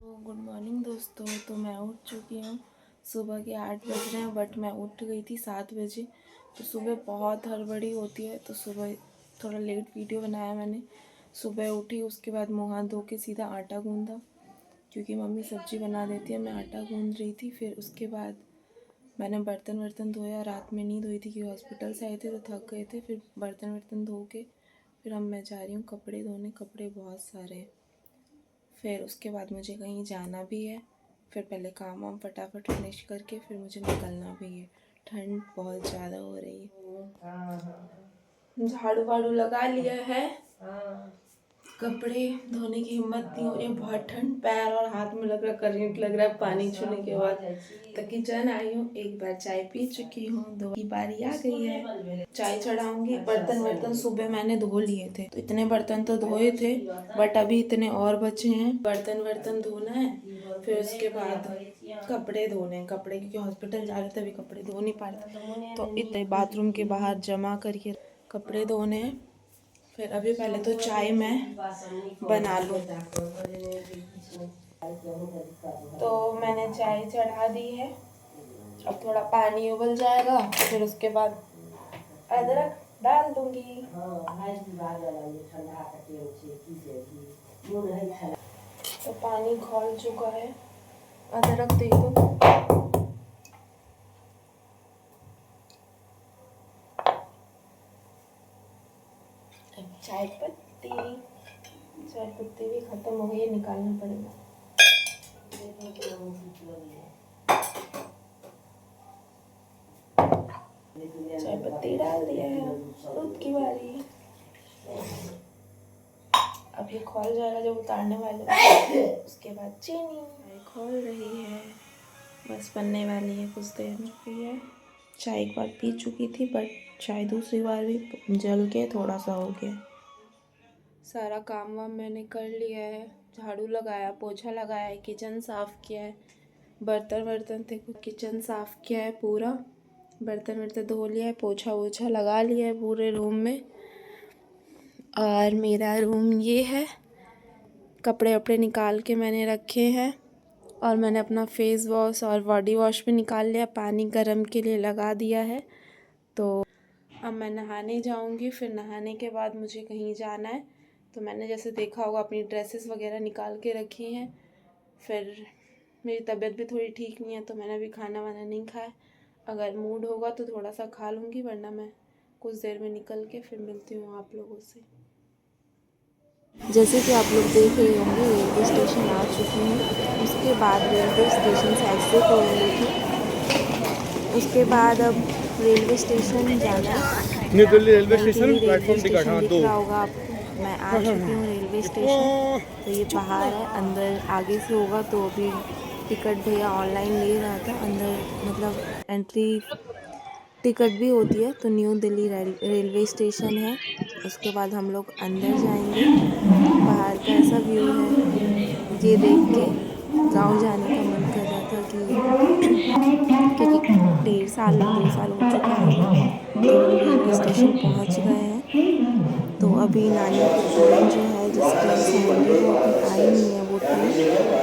तो good morning दोस्तों। तो मैं उठ चुकी हूँ। सुबह के 8 बज रहे हैं बट मैं उठ गई थी 7 बजे। तो सुबह बहुत हड़बड़ी होती है तो सुबह थोड़ा लेट वीडियो बनाया मैंने। सुबह उठी, उसके बाद मुँह हाथ धो के सीधा आटा गूँधा क्योंकि मम्मी सब्ज़ी बना देती है। मैं आटा गूँध रही थी। फिर उसके बाद मैंने बर्तन वर्तन धोया। रात में नहीं धोई थी क्योंकि हॉस्पिटल से आए थे तो थक गए थे। फिर बर्तन वर्तन धो के फिर मैं जा रही हूँ कपड़े धोने। कपड़े बहुत सारे हैं। फिर उसके बाद मुझे कहीं जाना भी है। फिर पहले काम वाम फटाफट फिनिश करके फिर मुझे निकलना भी है। ठंड बहुत ज़्यादा हो रही है। झाड़ू वाड़ू लगा लिया है। कपड़े धोने की हिम्मत नहीं हो रही है। बहुत ठंड, पैर और हाथ में लग रहा करंट लग रहा है पानी छूने के बाद। तो किचन आई हूँ, एक बार चाय पी चुकी हूँ, दो की बारी आ गई है। चाय चढ़ाऊंगी। बर्तन वर्तन सुबह मैंने धो लिए थे तो इतने बर्तन तो धोए थे बट अभी इतने और बचे हैं। बर्तन वर्तन धोना है। फिर उसके बाद कपड़े धोने हैं। कपड़े क्योंकि हॉस्पिटल जा रहे थे अभी कपड़े धो नहीं पाते तो इतने बाथरूम के बाहर जमा करके कपड़े धोने हैं। फिर अभी पहले तो चाय मैं बना लूँ। तो मैंने चाय चढ़ा दी है। अब थोड़ा पानी उबल जाएगा फिर उसके बाद अदरक डाल दूंगी। तो पानी खौल चुका है। अदरक दे दो। चाय पत्ती भी खत्म हो गई, निकालना पड़ेगा। चाय पत्ती डाल दिया है। दूध की बारी। अब ये खौल जाएगा जब उतारने वाले उसके बाद चीनी खौल रही है। बस बनने वाली है, कुछ देर में भी है। चाय एक बार पी चुकी थी बट चाय दूसरी बार भी जल के थोड़ा सा हो गया। सारा काम वाम मैंने कर लिया है। झाड़ू लगाया, पोछा लगाया है, किचन साफ़ किया है। बर्तन वर्तन थे किचन साफ़ किया है पूरा। बर्तन वर्तन धो लिया है, पोछा वोछा लगा लिया है पूरे रूम में। और मेरा रूम ये है। कपड़े वपड़े निकाल के मैंने रखे हैं और मैंने अपना फेस वॉश और बॉडी वॉश भी निकाल लिया। पानी गर्म के लिए लगा दिया है। तो अब मैं नहाने जाऊंगी। फिर नहाने के बाद मुझे कहीं जाना है तो मैंने जैसे देखा होगा अपनी ड्रेसेस वगैरह निकाल के रखी हैं। फिर मेरी तबीयत भी थोड़ी ठीक नहीं है तो मैंने अभी खाना वाना नहीं खाया। अगर मूड होगा तो थोड़ा सा खा लूँगी वरना मैं कुछ देर में निकल के फिर मिलती हूँ आप लोगों से। जैसे कि आप लोग देख रहे होंगे रेलवे स्टेशन आ चुकी हूँ। उसके बाद रेलवे स्टेशन से एग्जिट हो रही थी। उसके बाद अब रेलवे स्टेशन जाना है। न्यू दिल्ली रेलवे नई station Delhi railway platform ticket. Station हाँ दिख 2। रहा होगा आपको। मैं आ चुकी हूँ रेलवे स्टेशन। तो ये बाहर है, अंदर आगे से होगा तो अभी टिकट भैया ऑनलाइन ले रहा था। अंदर मतलब एंट्री टिकट भी होती है। तो न्यू दिल्ली रेलवे स्टेशन है। उसके बाद हम लोग अंदर जाएंगे। बाहर का ऐसा व्यू है। ये देख के गांव जाने का मन कर रहा था क्योंकि 1.5 साल 2 साल हो चुके हैं तो हम रेलवे स्टेशन पहुंच गए हैं। तो अभी नानी की ट्रेन जो है जिस ट्रेन से आएंगे वो अभी आई नहीं है वो ट्रेन।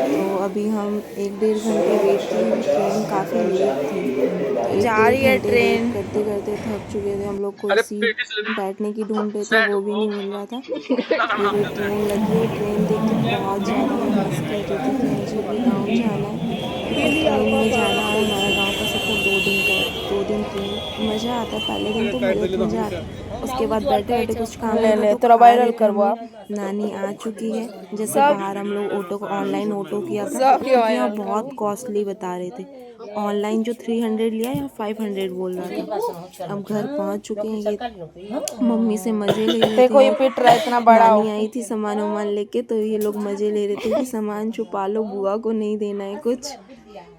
तो अभी हम 1-1.5 घंटे वेट किए। ट्रेन काफ़ी लेट थी तो जा 1-1.5 रही है घंटे वेट ट्रेन। करते करते थक चुके थे हम लोग। अरे कुर्सी बैठने की ढूंढ रहे थे वो भी नहीं मिल रहा था। फिर ट्रेन लगी। ट्रेन देख के बहुत ज़्यादा मैं मिस कर रही थी कि मुझे भी गांव जाना है क्योंकि ट्रेन में जाना है। हमारा गांव का सफ़र 2 दिन का है। 2 दिन ट्रेन मज़ा आता है। पहले दिन तो बहुत मज़ा आता है। उसके बाद बैठे बैठे कुछ काम ले था ले तो थोड़ा खा रहे वायरल थे करवा हम लोग। नानी आ चुकी है। जैसे सब बाहर हम लोग ऑटो को ऑनलाइन ऑटो किया था सब क्यों क्योंकि यहाँ वायरल बहुत कॉस्टली बता रहे थे। ऑनलाइन जो 300 लिया या 500 बोल रहा था। अब घर पहुँच चुके हैं। ये मम्मी से मज़े ले रहे देखो थे। ये पिट रहा है इतना बड़ा हो। नानी आई थी सामान वामान लेके तो ये लोग मज़े ले रहे थे कि सामान छुपा लो बुआ को नहीं देना है कुछ।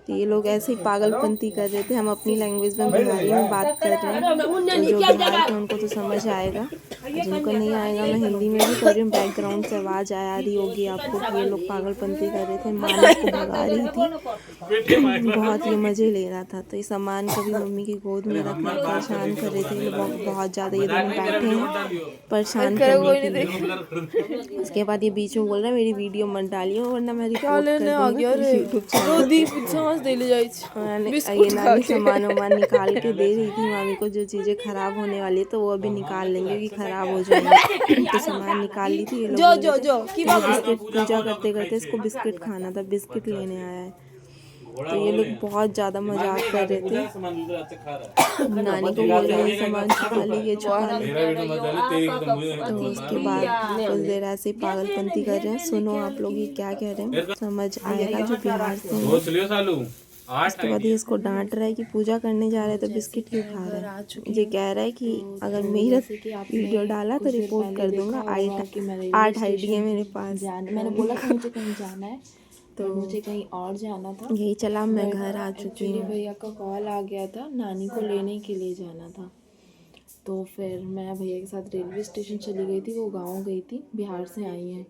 तो ये लोग ऐसे ही पागलपंती कर रहे थे। हम अपनी लैंग्वेज में बिहारी में बात कर रहे हैं, तो जो बिहार के उनको तो समझ आएगा, जिनको नहीं आएगा मैं हिंदी में भी कर रही हूँ। बैकग्राउंड से आवाज़ आ रही होगी आपको कि ये लोग पागलपंती कर रहे थे। मामी को भगा रही थी, बहुत ये मज़े ले रहा था। तो ये सामान कभी मम्मी की गोद में रखना, परेशान कर रहे थे ये लोग बहुत ज़्यादा। ये दोनों बैठे हैं परेशान करने के लिए। उसके बाद ये बीच में बोल रहा है मेरी वीडियो मत डालियो वरना मैं रिपोर्ट कर दूंगा यूट्यूब चैनल। ये नानी सामान वामान निकाल के दे रही थी मामी को, जो चीज़ें ख़राब होने वाली तो वो अभी निकाल लेंगे कि ख़राब हो जाएंगे। तो सामान निकाल ली थी ये लोग। बिस्किट पूजा करते करते इसको बिस्किट खाना था, बिस्किट लेने आया है। तो ये लोग बहुत ज़्यादा मजाक कर रहे थे। नानी को बोल रहे हैं सामान छुपा ली, ये छुपा ली। तो उसके बाद कुछ देर ऐसे ही पागलपंती कर रहे हैं। सुनो आप लोग ये क्या कह रहे हैं, समझ आएगा जो बिहार से हैं। उसके बाद ये इसको डांट रहा है कि पूजा करने जा रहे हैं तो बिस्किट क्यों खा रहा है। ये कह रहा है कि अगर मेरा वीडियो डाला तो रिपोर्ट कर दूंगा। 8 आईडी है मेरे पास। मैंने बोला था मुझे कहीं जाना है, तो मुझे कहीं और जाना था। यही चला, मैं घर आ चुकी हूँ। भैया का कॉल आ गया था, नानी को लेने के लिए जाना था। तो फिर मैं भैया के साथ रेलवे स्टेशन चली गई थी। वो गांव गई थी, बिहार से आई हैं।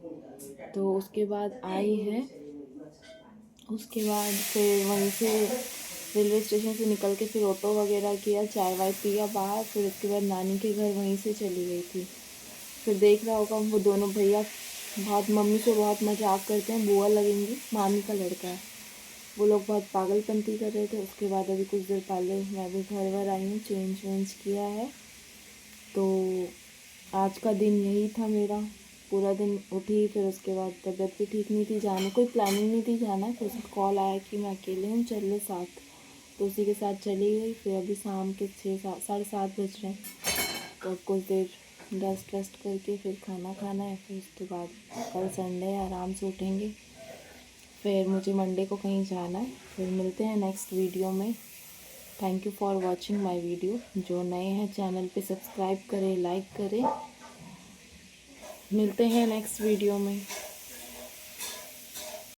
तो उसके बाद आई है, उसके बाद फिर वहीं से रेलवे स्टेशन से निकल के फिर ऑटो वगैरह किया, चाय वाय पिया बाहर। फिर उसके बाद नानी के घर वहीं से चली गई थी। फिर देख रहा होगा वो दोनों भैया बहुत मम्मी से बहुत मजाक करते हैं, बुआ लगेंगी, मामी का लड़का है। वो लोग बहुत पागलपंती कर रहे थे। उसके बाद अभी कुछ देर पहले मैं भी घर वर आई हूँ, चेंज वेंज किया है। तो आज का दिन यही था मेरा। पूरा दिन उठी, फिर उसके बाद तबीयत भी ठीक नहीं थी, जाने कोई प्लानिंग नहीं थी जाना। फिर उसका कॉल आया कि मैं अकेले हूँ, चल ले साथ, तो उसी के साथ चली गई। फिर अभी शाम के 6-7 बज रहे हैं। तो कुछ देर रेस्ट करके फिर खाना खाना है। फिर उसके बाद कल संडे है, आराम से उठेंगे। फिर मुझे मंडे को कहीं जाना है। फिर मिलते हैं नेक्स्ट वीडियो में। Thank you for watching my video. जो नए हैं चैनल पे सब्सक्राइब करें, लाइक करें। मिलते हैं नेक्स्ट वीडियो में।